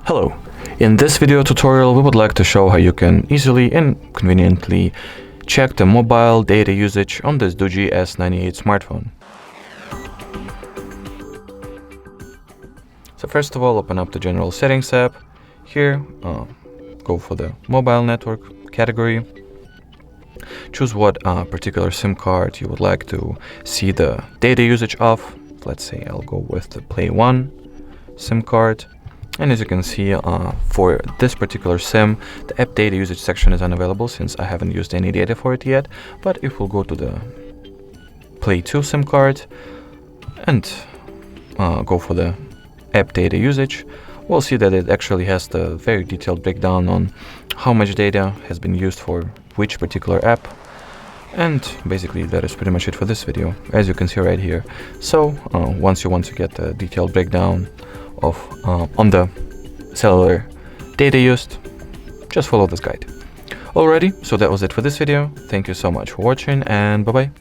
Hello, in this video tutorial we would like to show how you can easily and conveniently check the mobile data usage on this Doogee S98 smartphone. So first of all, open up the General Settings app. Here, go for the mobile network category. Choose what particular SIM card you would like to see the data usage of. Let's say I'll go with the Play 1 SIM card. And as you can see, for this particular SIM, the app data usage section is unavailable since I haven't used any data for it yet. But if we'll go to the Play 2 SIM card and go for the app data usage, we'll see that it actually has the very detailed breakdown on how much data has been used for which particular app. And basically that is pretty much it for this video, as you can see right here. So once you want to get the detailed breakdown of on the cellular data used, just follow this guide. Alrighty, so that was it for this video. Thank you so much for watching, and bye bye.